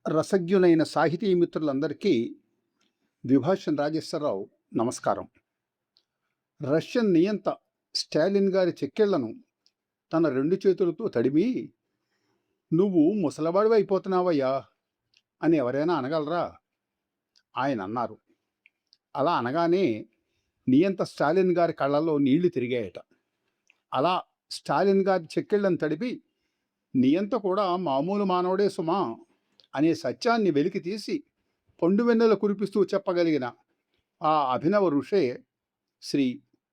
రసజ్ఞులైన సాహితీ మిత్రులందరికీ ద్విభాషన్ రాజేశ్వరరావు నమస్కారం. రష్యన్ నియంత స్టాలిన్ గారి చెక్కిళ్లను తన రెండు చేతులతో తడిమి, "నువ్వు ముసలవాడివైపోతున్నావయ్యా" అని ఎవరైనా అనగలరా? ఆయన అన్నారు. అలా అనగానే నియంత స్టాలిన్ గారి కళ్ళల్లో నీళ్లు తిరిగాయట. అలా స్టాలిన్ గారి చెక్కిళ్ళను తడిపి, "నియంత కూడా మామూలు మానవుడే సుమా" అనే సత్యాన్ని వెలికి తీసి పండువెన్నెల కురిపిస్తూ చెప్పగలిగిన ఆ అభినవ ఋషే శ్రీ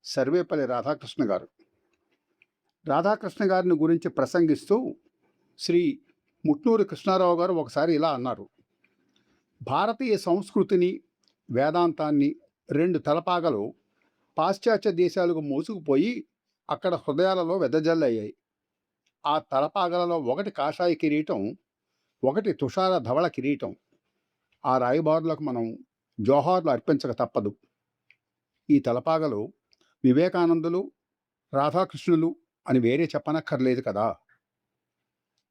సర్వేపల్లి రాధాకృష్ణ గారు. రాధాకృష్ణ గారిని గురించి ప్రసంగిస్తూ శ్రీ ముట్నూరి కృష్ణారావు గారు ఒకసారి ఇలా అన్నారు: భారతీయ సంస్కృతిని, వేదాంతాన్ని రెండు తలపాగలు పాశ్చాత్య దేశాలకు మోసుకుపోయి అక్కడ హృదయాలలో వెదజల్లయ్యాయి. ఆ తలపాగలలో ఒకటి కాషాయ కిరీటం, ఒకటి తుషార ధవళ కిరీటం. ఆ రాయబారులకు మనం జోహార్లు అర్పించక తప్పదు. ఈ తలపాగలు వివేకానందులు, రాధాకృష్ణులు అని వేరే చెప్పనక్కర్లేదు కదా.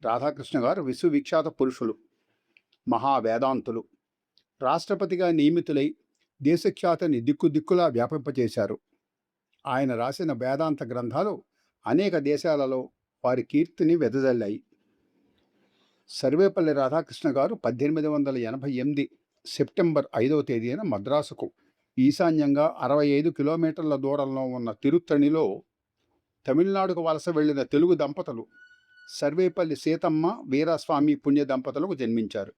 రాధాకృష్ణ గారు విశ్వవిఖ్యాత పురుషులు, మహావేదాంతులు. రాష్ట్రపతిగా నియమితులై దేశఖ్యాతిని దిక్కుదిక్కులా వ్యాపింపచేశారు. ఆయన రాసిన వేదాంత గ్రంథాలు అనేక దేశాలలో వారి కీర్తిని వెదజల్లాయి. సర్వేపల్లి రాధాకృష్ణ గారు 1888 సెప్టెంబర్ 5వ తేదీన మద్రాసుకు ఈశాన్యంగా 65 కిలోమీటర్ల దూరంలో ఉన్న తిరుత్తణిలో తమిళనాడుకు వలస వెళ్లిన తెలుగు దంపతులు సర్వేపల్లి సీతమ్మ, వీరాస్వామి పుణ్య దంపతులకు జన్మించారు.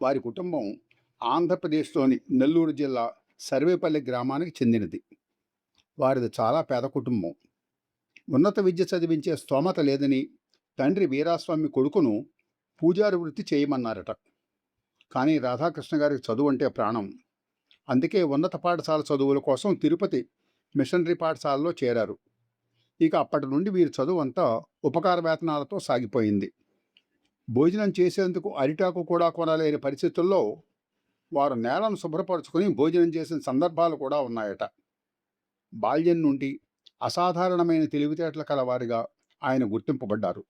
వారి కుటుంబం ఆంధ్రప్రదేశ్లోని నెల్లూరు జిల్లా సర్వేపల్లి గ్రామానికి చెందినది. వారిది చాలా పేద కుటుంబం. ఉన్నత విద్య చదివించే స్తోమత లేదని తండ్రి వీరాస్వామి కొడుకును పూజారి వృత్తి చేయమన్నారట. కానీ రాధాకృష్ణ గారికి చదువు అంటే ప్రాణం. అందుకే ఉన్నత పాఠశాల చదువుల కోసం తిరుపతి మిషనరీ పాఠశాలలో చేరారు. ఇక అప్పటి నుండి వీరి చదువు అంతా ఉపకార వేతనాలతో సాగిపోయింది. భోజనం చేసేందుకు అరిటాకు కూడా కొనలేని పరిస్థితుల్లో వారు నేలను శుభ్రపరుచుకుని భోజనం చేసిన సందర్భాలు కూడా ఉన్నాయట. బాల్యం నుండి అసాధారణమైన తెలివితేటల కలవారిగా ఆయన గుర్తింపబడ్డారు.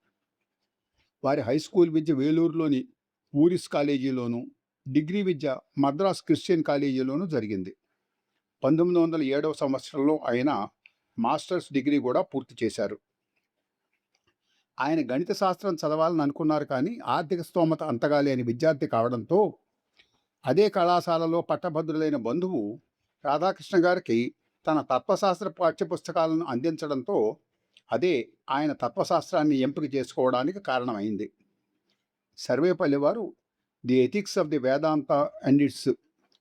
వారి హై స్కూల్ విద్య వేలూరులోని ఊరిస్ కాలేజీలోను, డిగ్రీ విద్య మద్రాస్ క్రిస్టియన్ కాలేజీలోనూ జరిగింది. 1907వ సంవత్సరంలో ఆయన మాస్టర్స్ డిగ్రీ కూడా పూర్తి చేశారు. ఆయన గణిత శాస్త్రం చదవాలని అనుకున్నారు, కానీ ఆర్థిక స్తోమత అంతగా లేని విద్యార్థి కావడంతో అదే కళాశాలలో పట్టభద్రులైన బంధువు రాధాకృష్ణ గారికి తన తత్వశాస్త్ర పాఠ్యపుస్తకాలను అందించడంతో అదే ఆయన తత్వశాస్త్రాన్ని ఎంపిక చేసుకోవడానికి కారణమైంది. సర్వేపల్లి వారు the ethics of the Vedanta and it's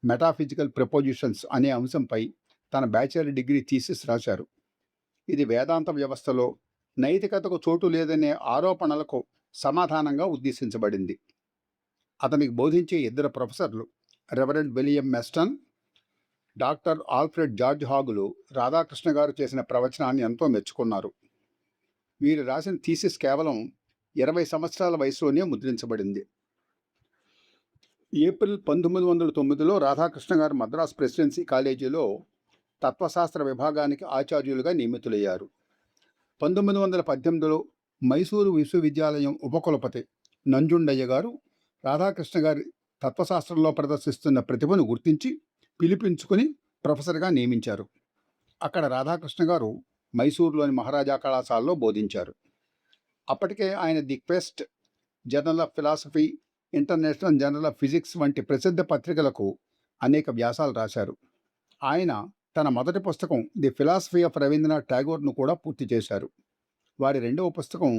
metaphysical prepositions అనే అంశంపై తన బ్యాచిలర్ డిగ్రీ థీసిస్ రాశారు. ఇది వేదాంత వ్యవస్థలో నైతికతకు చోటు లేదనే ఆరోపణలకు సమాధానంగా ఉద్దేశించబడింది. అతనికి బోధించే ఇద్దరు ప్రొఫెసర్లు, reverend William Meston, doctor Alfred George హాగులు రాధాకృష్ణ గారు చేసిన ప్రవచనాన్ని ఎంతో మెచ్చుకున్నారు. వీరు రాసిన థీసిస్ కేవలం 20 సంవత్సరాల వయసులోనే ముద్రించబడింది. ఏప్రిల్ 1909లో రాధాకృష్ణ గారు మద్రాస్ ప్రెసిడెన్సీ కాలేజీలో తత్వశాస్త్ర విభాగానికి ఆచార్యులుగా నియమితులయ్యారు. 1918లో మైసూరు విశ్వవిద్యాలయం ఉపకులపతి నంజుండయ్య గారు రాధాకృష్ణ గారి తత్వశాస్త్రంలో ప్రదర్శిస్తున్న ప్రతిభను గుర్తించి పిలిపించుకుని ప్రొఫెసర్గా నియమించారు. అక్కడ రాధాకృష్ణ గారు మైసూరులోని మహారాజా కళాశాలలో బోధించారు. అప్పటికే ఆయన the quest, journal of philosophy, international journal of physics వంటి ప్రసిద్ధ పత్రికలకు అనేక వ్యాసాలు రాశారు. ఆయన తన మొదటి పుస్తకం ది ఫిలాసఫీ ఆఫ్ రవీంద్రనాథ్ ఠాగూర్ను కూడా పూర్తి చేశారు. వారి రెండవ పుస్తకం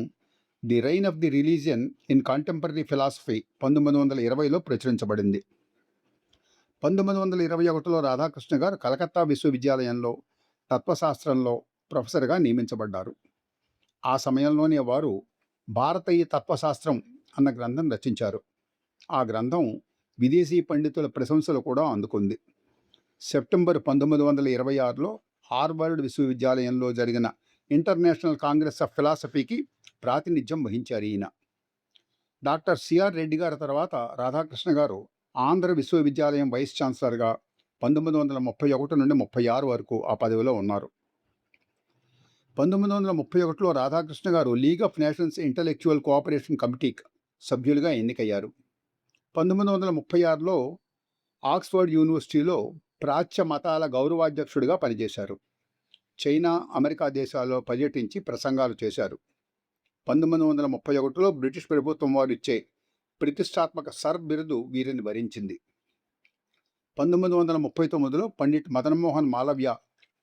the reign of the religion in contemporary philosophy 1920లో ప్రచురించబడింది. 1921లో రాధాకృష్ణ గారు కలకత్తా విశ్వవిద్యాలయంలో తత్వశాస్త్రంలో ప్రొఫెసర్గా నియమించబడ్డారు. ఆ సమయంలోనే వారు భారతీయ తత్వశాస్త్రం అన్న గ్రంథం రచించారు. ఆ గ్రంథం విదేశీ పండితుల ప్రశంసలు కూడా అందుకుంది. సెప్టెంబర్ 1926లో హార్వర్డ్ విశ్వవిద్యాలయంలో జరిగిన ఇంటర్నేషనల్ కాంగ్రెస్ ఆఫ్ ఫిలాసఫీకి ప్రాతినిధ్యం వహించారు ఈయన. డాక్టర్ సిఆర్ రెడ్డి గారి తర్వాత రాధాకృష్ణ గారు ఆంధ్ర విశ్వవిద్యాలయం వైస్ ఛాన్సలర్గా 1931 నుండి 36 వరకు ఆ పదవిలో ఉన్నారు. 1931లో రాధాకృష్ణ గారు league of nations intellectual cooperation కమిటీకి సభ్యులుగా ఎన్నికయ్యారు. 1936లో ఆక్స్ఫర్డ్ యూనివర్సిటీలో ప్రాచ్య మతాల గౌరవాధ్యక్షుడిగా పనిచేశారు. చైనా, అమెరికా దేశాల్లో పర్యటించి ప్రసంగాలు చేశారు. 1931లో బ్రిటిష్ ప్రభుత్వం వారు ఇచ్చే ప్రతిష్టాత్మక సర్ బిరుదు వీరిని వరించింది. 1939లో పండిట్ మదన్మోహన్ మాలవ్య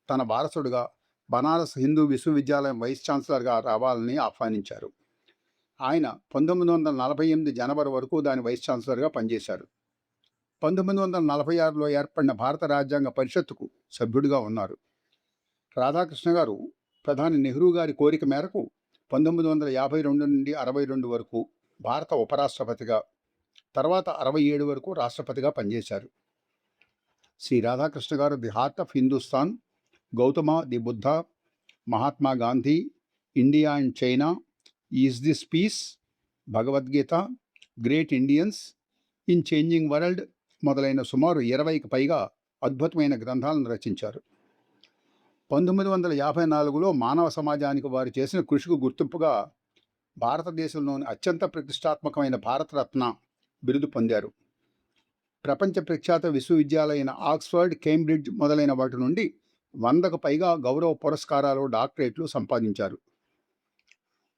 తన వారసుడుగా బనారస్ హిందూ విశ్వవిద్యాలయం వైస్ ఛాన్సలర్గా రావాలని ఆహ్వానించారు. ఆయన 1948 జనవరి వరకు దాని వైస్ ఛాన్సలర్గా పనిచేశారు. 1946లో ఏర్పడిన భారత రాజ్యాంగ పరిషత్తుకు సభ్యుడిగా ఉన్నారు. రాధాకృష్ణ గారు ప్రధాని నెహ్రూ గారి కోరిక మేరకు 1952 నుండి 62 వరకు భారత ఉపరాష్ట్రపతిగా, తర్వాత 67 వరకు రాష్ట్రపతిగా పనిచేశారు. శ్రీ రాధాకృష్ణ గారు the heart of Hindustan, Gautama the Buddha, Mahatma Gandhi, India and China, is this peace, Bhagavad Gita, great Indians, in changing world మొదలైన సుమారు 20కి పైగా అద్భుతమైన గ్రంథాలను రచించారు. 1954లో మానవ సమాజానికి వారు చేసిన కృషికి గుర్తింపుగా భారతదేశంలోని అత్యంత ప్రతిష్టాత్మకమైన భారతరత్న బిరుదు పొందారు. ప్రపంచ ప్రఖ్యాత విశ్వవిద్యాలయైన ఆక్స్ఫర్డ్, కేంబ్రిడ్జ్ మొదలైన వాటి నుండి 100కు పైగా గౌరవ పురస్కారాలు, డాక్టరేట్లు సంపాదించారు.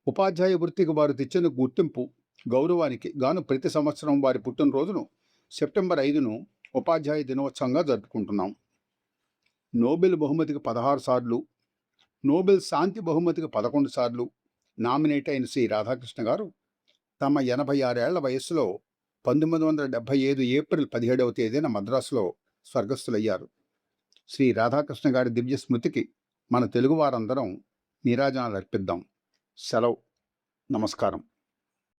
ఉపాధ్యాయ వృత్తికి వారు తెచ్చిన గుర్తింపు, గౌరవానికి గాను ప్రతి సంవత్సరం వారి పుట్టినరోజును సెప్టెంబర్ 5ను ఉపాధ్యాయ దినోత్సవంగా జరుపుకుంటున్నాం. నోబెల్ బహుమతికి 16 సార్లు, నోబెల్ శాంతి బహుమతికి 11 సార్లు నామినేట్ అయిన శ్రీ రాధాకృష్ణ గారు తమ 86 ఏళ్ల వయస్సులో 1975 ఏప్రిల్ 17వ తేదీన మద్రాసులో స్వర్గస్థులయ్యారు. శ్రీ రాధాకృష్ణ గారి దివ్య స్మృతికి మన తెలుగు వారందరం నీరాజనాలు అర్పిద్దాం. సెలవు. నమస్కారం.